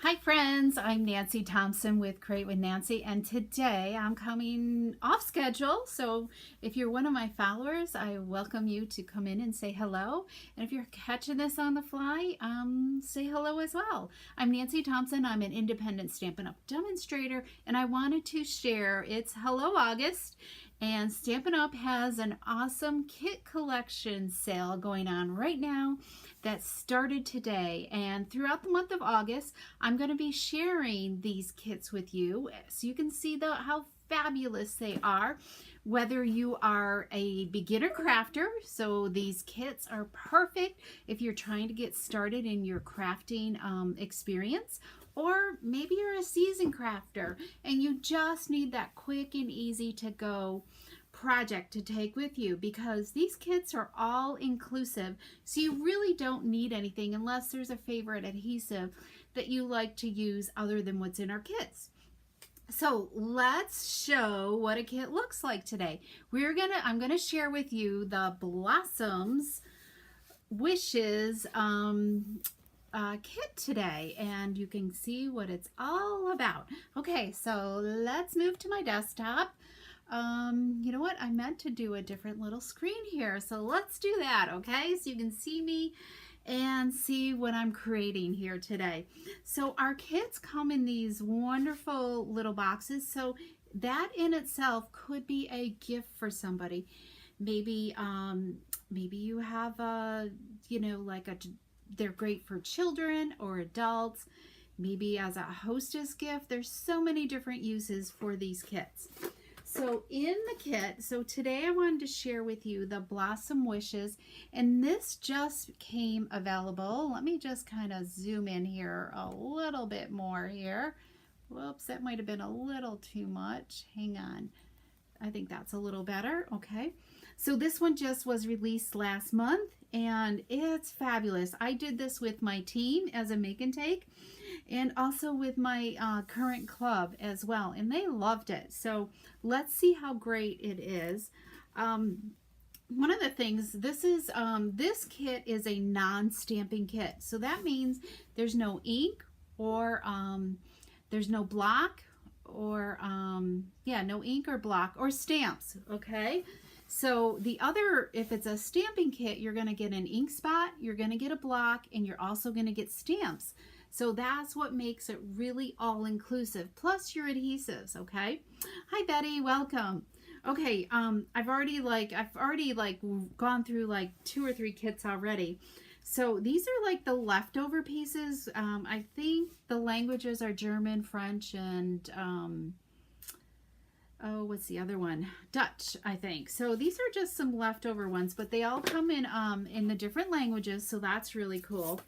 Hi friends, I'm Nancy Thompson with Create with Nancy, and today I'm coming off schedule. So if you're one of my followers, I welcome you to come in and say hello. And if you're catching this on the fly, say hello as well. I'm Nancy Thompson. I'm an independent Stampin' Up! Demonstrator, and I wanted to share it's Hello August, and Stampin' Up! Has an awesome kit collection sale going on right now that started today. And throughout the month of August, I'm going to be sharing these kits with you so you can see how fabulous they are. Whether you are a beginner crafter, so these kits are perfect if you're trying to get started in your crafting experience, or maybe you're a seasoned crafter and you just need that quick and easy to go project to take with you, because these kits are all inclusive, so you really don't need anything unless there's a favorite adhesive that you like to use other than what's in our kits. So let's show what a kit looks like today. I'm gonna share with you the Blossoms Wishes kit today, and you can see what it's all about. Okay, so let's move to my desktop. You know what? I meant to do a different little screen here, so let's do that, okay? So you can see me and see what I'm creating here today. So our kits come in these wonderful little boxes, so that in itself could be a gift for somebody. Maybe maybe you have they're great for children or adults, maybe as a hostess gift. There's so many different uses for these kits. So in the kit, so today I wanted to share with you the Blossom Wishes, and this just came available. Let me just kind of zoom in here a little bit more here. Whoops, that might have been a little too much. Hang on. I think that's a little better. Okay. So this one just was released last month, and it's fabulous. I did this with my team as a make and take, and also with my current club as well, and they loved it. So let's see how great it is. One of the things, this kit is a non-stamping kit, so that means there's no ink or there's no block or no ink or block or stamps. Okay, so if it's a stamping kit, you're going to get an ink spot, you're going to get a block, and you're also going to get stamps. So that's what makes it really all-inclusive, plus your adhesives. Okay, hi Betty, welcome. Okay, I've already gone through like 2 or 3 kits already. So these are like the leftover pieces. I think the languages are German, French, and what's the other one? Dutch, I think. So these are just some leftover ones, but they all come in the different languages, so that's really cool.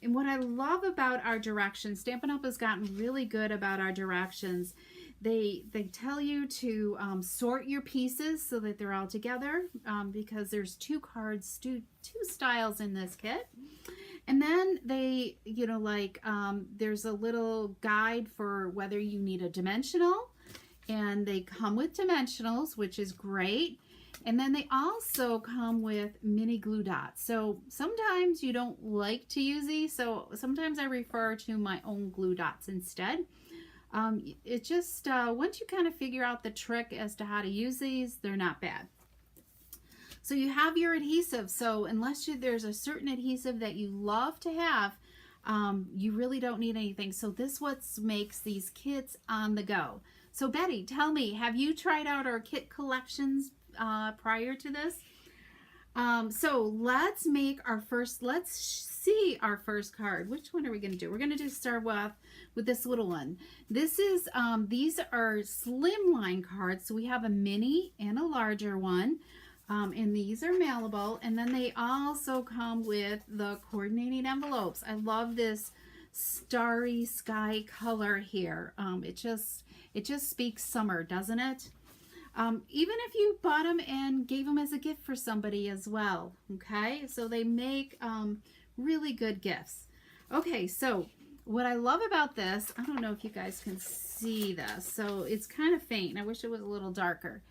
And what I love about our directions, Stampin' Up! Has gotten really good about our directions. They tell you to sort your pieces so that they're all together, because there's 2 cards, two styles in this kit. And then they, there's a little guide for whether you need a dimensional, and they come with dimensionals, which is great. And then they also come with mini glue dots. So sometimes you don't like to use these, so sometimes I refer to my own glue dots instead. It just, once you kind of figure out the trick as to how to use these, they're not bad. So you have your adhesive. So unless there's a certain adhesive that you love to have, you really don't need anything. So this what makes these kits on the go. So Betty, tell me, have you tried out our kit collections prior to this? So let's see our first card. Which one are we going to do? We're going to start with this little one. This is these are slimline cards. So we have a mini and a larger one, and these are mailable. And then they also come with the coordinating envelopes. I love this starry sky color here. It just speaks summer, doesn't it? Even if you bought them and gave them as a gift for somebody as well. Okay, so they make really good gifts. Okay, so what I love about this, I don't know if you guys can see this, so it's kind of faint. I wish it was a little darker,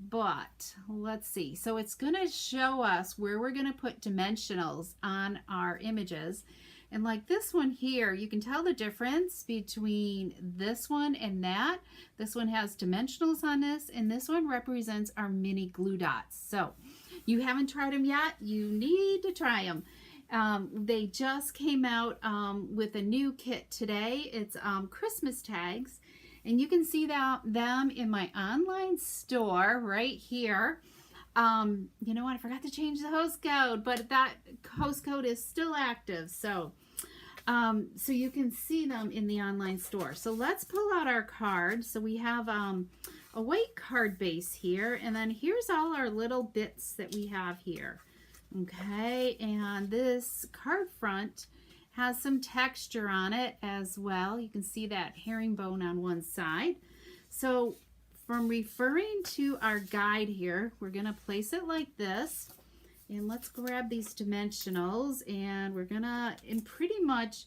but let's see. So it's going to show us where we're going to put dimensionals on our images. And like this one here, you can tell the difference between this one and that. This one has dimensionals on this, and this one represents our mini glue dots. So you haven't tried them yet, you need to try them. They just came out with a new kit today. It's Christmas tags, and you can see them in my online store right here. You know what, I forgot to change the host code, but that host code is still active. So you can see them in the online store. So let's pull out our card. So we have a white card base here, and then here's all our little bits that we have here. Okay, and this card front has some texture on it as well. You can see that herringbone on one side. So from referring to our guide here, we're going to place it like this. And let's grab these dimensionals, and we're going to, and pretty much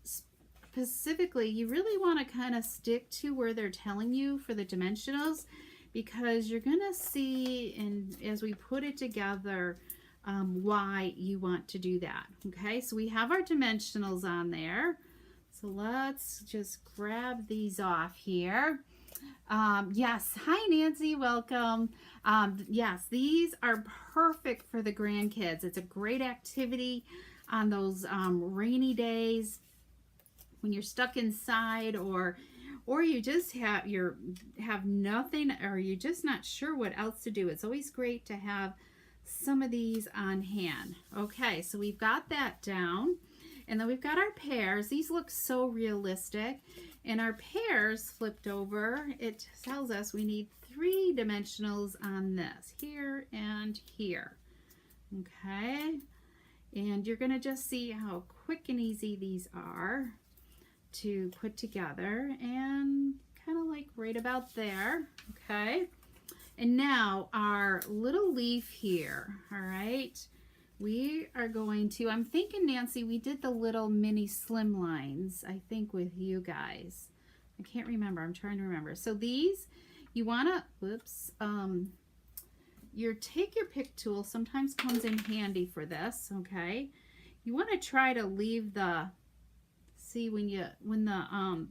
specifically, you really want to kind of stick to where they're telling you for the dimensionals, because you're going to see, and as we put it together, why you want to do that. Okay, so we have our dimensionals on there. So let's just grab these off here. Yes, hi Nancy, welcome. Yes, these are perfect for the grandkids. It's a great activity on those rainy days when you're stuck inside, or you just have nothing, or you're just not sure what else to do. It's always great to have some of these on hand. Okay, so we've got that down, and then we've got our pairs. These look so realistic. And our pairs flipped over, it tells us we need 3 dimensionals on this, here and here. Okay, and you're going to just see how quick and easy these are to put together, and kind of like right about there. Okay, and now our little leaf here. All right, we are going to, I'm thinking, Nancy, we did the little mini slim lines, I think, with you guys. I can't remember. I'm trying to remember. So these, you want to, whoops, take your pick tool, sometimes comes in handy for this, okay? You want to try to leave the, see, when the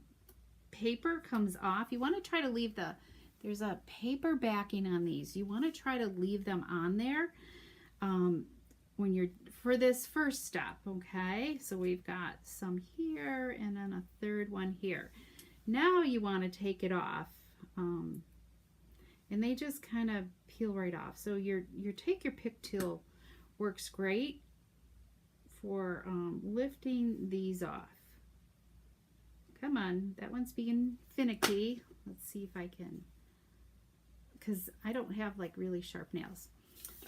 paper comes off, you want to try to leave the, there's a paper backing on these. You want to try to leave them on there when you're, for this first step, okay? So we've got some here and then a third one here. Now you want to take it off, and they just kind of peel right off. So your take your pick tool works great for lifting these off. Come on, that one's being finicky. Let's see if I can, because I don't have like really sharp nails.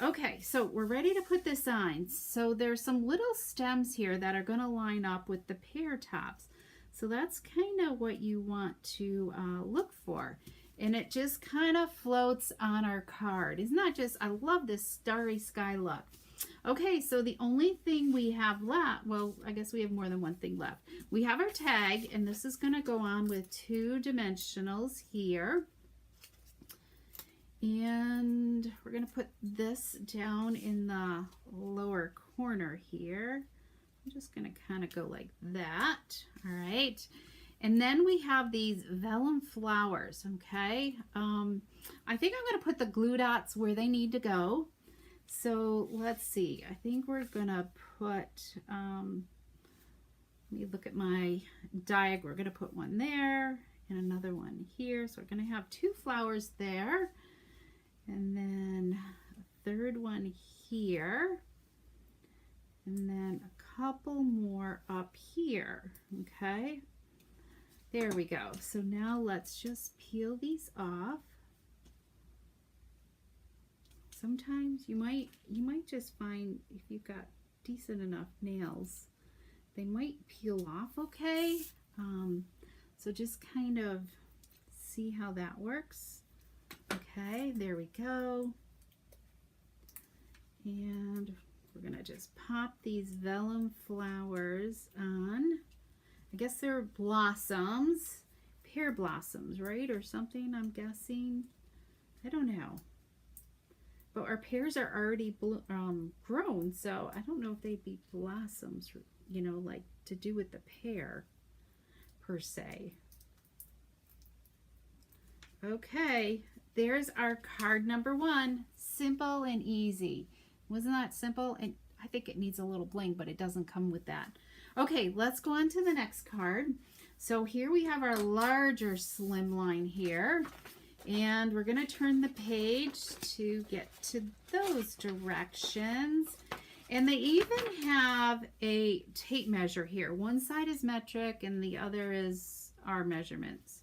Okay, so we're ready to put this on. So there's some little stems here that are going to line up with the pear tops. So that's kind of what you want to look for. And it just kind of floats on our card. Isn't that just, I love this starry sky look. Okay, so the only thing we have left, well, I guess we have more than one thing left. We have our tag, and this is going to go on with 2 dimensionals here. And we're going to put this down in the lower corner here. I'm just going to kind of go like that. All right. And then we have these vellum flowers. Okay. I think I'm going to put the glue dots where they need to go. So let's see. I think we're going to put, let me look at my diagram. We're going to put one there and another one here. So we're going to have 2 flowers there. And then a third one here. And then a couple more up here. Okay. There we go. So now let's just peel these off. Sometimes you might just find, if you've got decent enough nails, they might peel off okay. So just kind of see how that works. Okay, there we go. And we're gonna just pop these vellum flowers on. I guess they're blossoms, pear blossoms, right? Or something, I'm guessing. I don't know. but our pears are already grown, so I don't know if they'd be blossoms, you know, like to do with the pear per se. Okay, there's our card number 1. Simple and easy. Wasn't that simple? And I think it needs a little bling, but it doesn't come with that. Okay, let's go on to the next card. So here we have our larger slimline here. And we're going to turn the page to get to those directions. And they even have a tape measure here. One side is metric and the other is our measurements.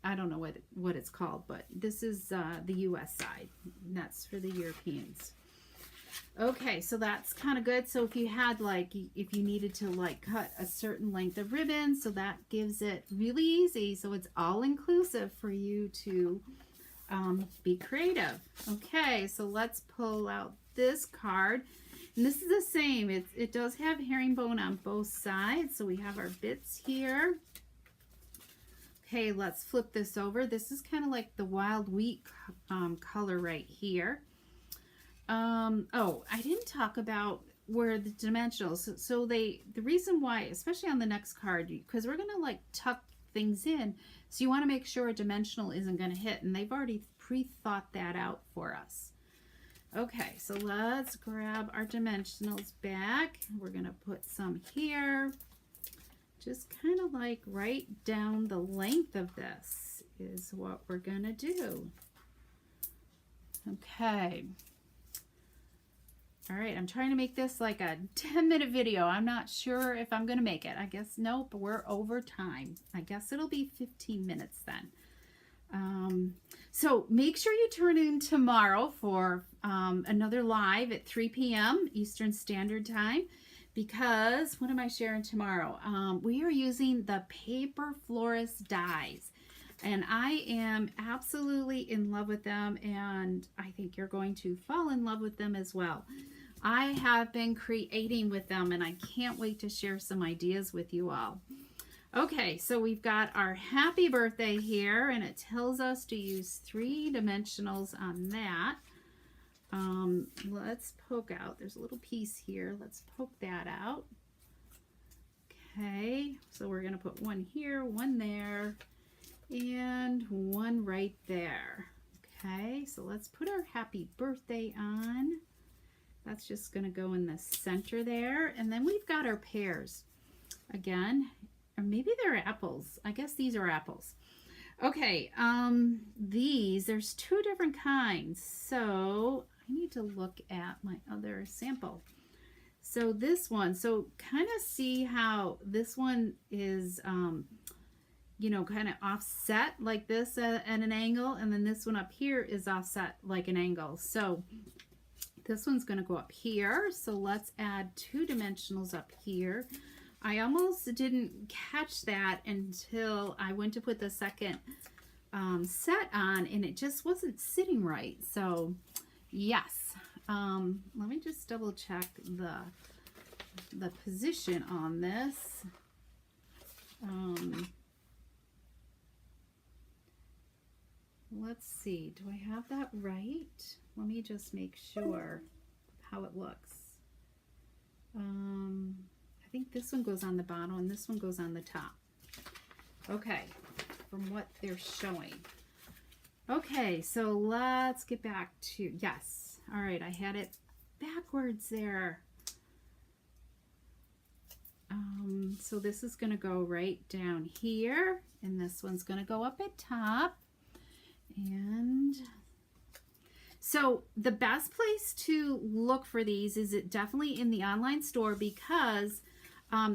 I don't know what it's called, but this is the US side. And that's for the Europeans. Okay, so that's kind of good. So if you had if you needed to cut a certain length of ribbon, so that gives it really easy. So it's all inclusive for you to be creative. Okay, so let's pull out this card. And this is the same. It does have herringbone on both sides. So we have our bits here. Okay, let's flip this over. This is kind of like the wild wheat color right here. Oh, I didn't talk about where the dimensionals. So the reason why, especially on the next card, because we're going to tuck things in. So you want to make sure a dimensional isn't going to hit. And they've already pre-thought that out for us. Okay, so let's grab our dimensionals back. We're going to put some here. Just kind of right down the length of this is what we're going to do. Okay. All right, I'm trying to make this like a 10-minute video. I'm not sure if I'm going to make it. I guess nope, we're over time. I guess it'll be 15 minutes then. So make sure you turn in tomorrow for another live at 3 p.m. Eastern Standard Time. Because, what am I sharing tomorrow? We are using the Paper Florist dies. And I am absolutely in love with them. And I think you're going to fall in love with them as well. I have been creating with them. And I can't wait to share some ideas with you all. Okay, so we've got our happy birthday here. And it tells us to use 3 dimensionals on that. Let's poke out. There's a little piece here. Let's poke that out. Okay, so we're going to put one here, one there, and one right there. Okay, so let's put our happy birthday on. That's just going to go in the center there. And then we've got our pears. Again, or maybe they're apples. I guess these are apples. Okay, there's 2 different kinds. So I need to look at my other sample. So this one, so kind of see how this one is, you know, kind of offset like this at an angle. And then this one up here is offset like an angle. So this one's going to go up here. So let's add 2 dimensionals up here. I almost didn't catch that until I went to put the second set on and it just wasn't sitting right. So yes, let me just double check the position on this. Let's see, do I have that right? Let me just make sure how it looks. I think this one goes on the bottom and this one goes on the top. Okay, from what they're showing. Okay, so let's get back to, yes. All right, I had it backwards there. So this is going to go right down here, and this one's going to go up at top. And so the best place to look for these is definitely in the online store, because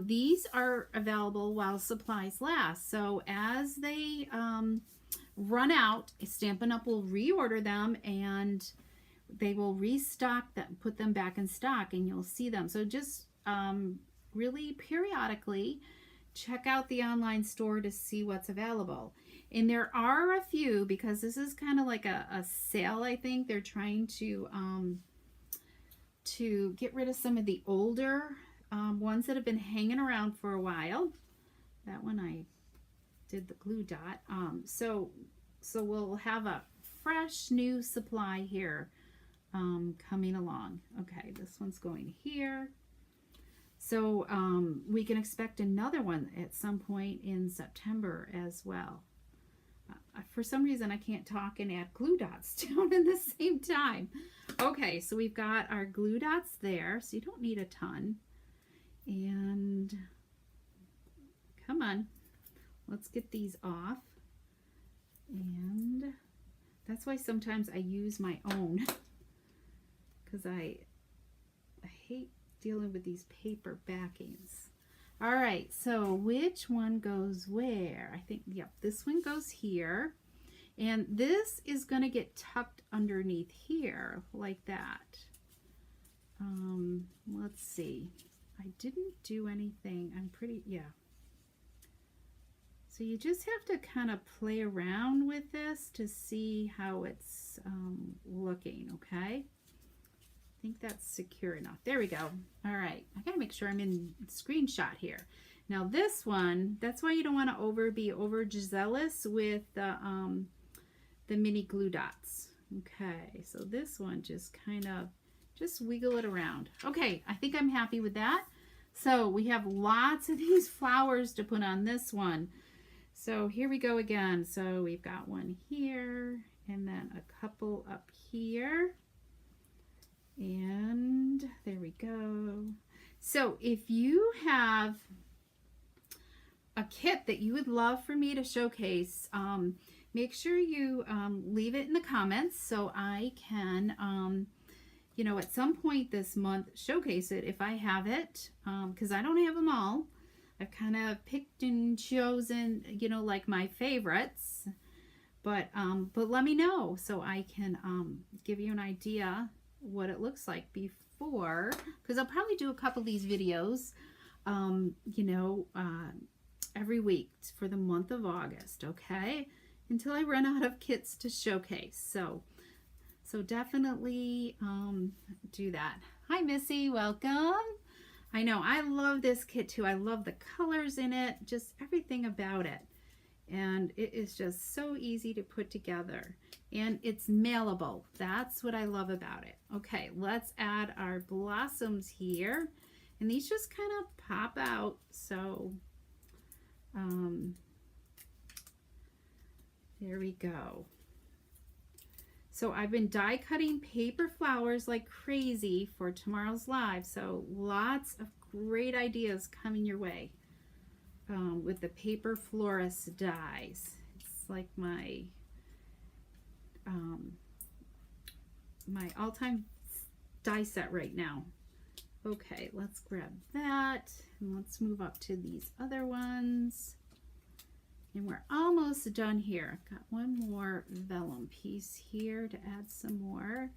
these are available while supplies last. So as they run out, Stampin' Up! Will reorder them and they will restock them, put them back in stock, and you'll see them. So just really periodically check out the online store to see what's available. And there are a few, because this is kind of like a sale, I think. They're trying to get rid of some of the older ones that have been hanging around for a while. That one I did the glue dot. So we'll have a fresh new supply here coming along. Okay, this one's going here. So we can expect another one at some point in September as well. For some reason I can't talk and add glue dots down at the same time. Okay, so we've got our glue dots there, so you don't need a ton. And come on, let's get these off. And that's why sometimes I use my own, because I hate dealing with these paper backings. All right, so which one goes where? I think, yep, this one goes here. And this is going to get tucked underneath here like that. Let's see. I didn't do anything. I'm pretty, yeah. So you just have to kind of play around with this to see how it's looking, okay? I think that's secure enough. There we go. All right, I gotta make sure I'm in screenshot here. Now this one, that's why you don't want to be overzealous with the mini glue dots. Okay, so this one just kind of just wiggle it around. Okay, I think I'm happy with that. So we have lots of these flowers to put on this one. So here we go again. So we've got one here and then a couple up here. And there we go. So if you have a kit that you would love for me to showcase, make sure you leave it in the comments so I can, you know, at some point this month showcase it if I have it, because I don't have them all. I've kind of picked and chosen, you know, like my favorites, but let me know so I can give you an idea what it looks like before, because I'll probably do a couple of these videos, you know, every week for the month of August, okay, until I run out of kits to showcase. So definitely do that. Hi Missy, welcome. I know, I love this kit too. I love the colors in it, just everything about it. And it is just so easy to put together. And it's mailable. That's what I love about it. Okay, let's add our blossoms here. And these just kind of pop out. So, there we go. So I've been die cutting paper flowers like crazy for tomorrow's live. So lots of great ideas coming your way. With the paper florist dies. It's like my my all-time die set right now. Okay, let's grab that and let's move up to these other ones. And we're almost done here. I've got one more vellum piece here to add some more.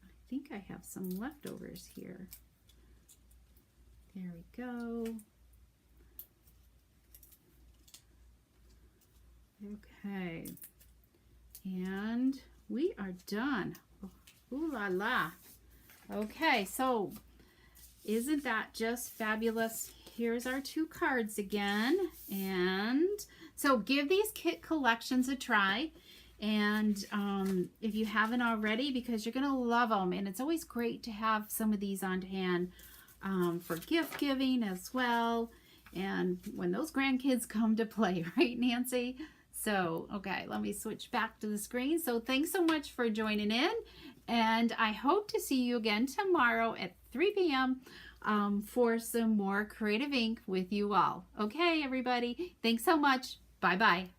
I think I have some leftovers here. There we go. Okay. And we are done. Ooh la la. Okay, so isn't that just fabulous? Here's our 2 cards again. And so give these kit collections a try. And if you haven't already, because you're going to love them. And it's always great to have some of these on hand. For gift giving as well, and when those grandkids come to play, right, Nancy? So, okay, let me switch back to the screen. So thanks so much for joining in, and I hope to see you again tomorrow at 3 p.m. For some more Creative Ink with you all. Okay, everybody, thanks so much. Bye-bye.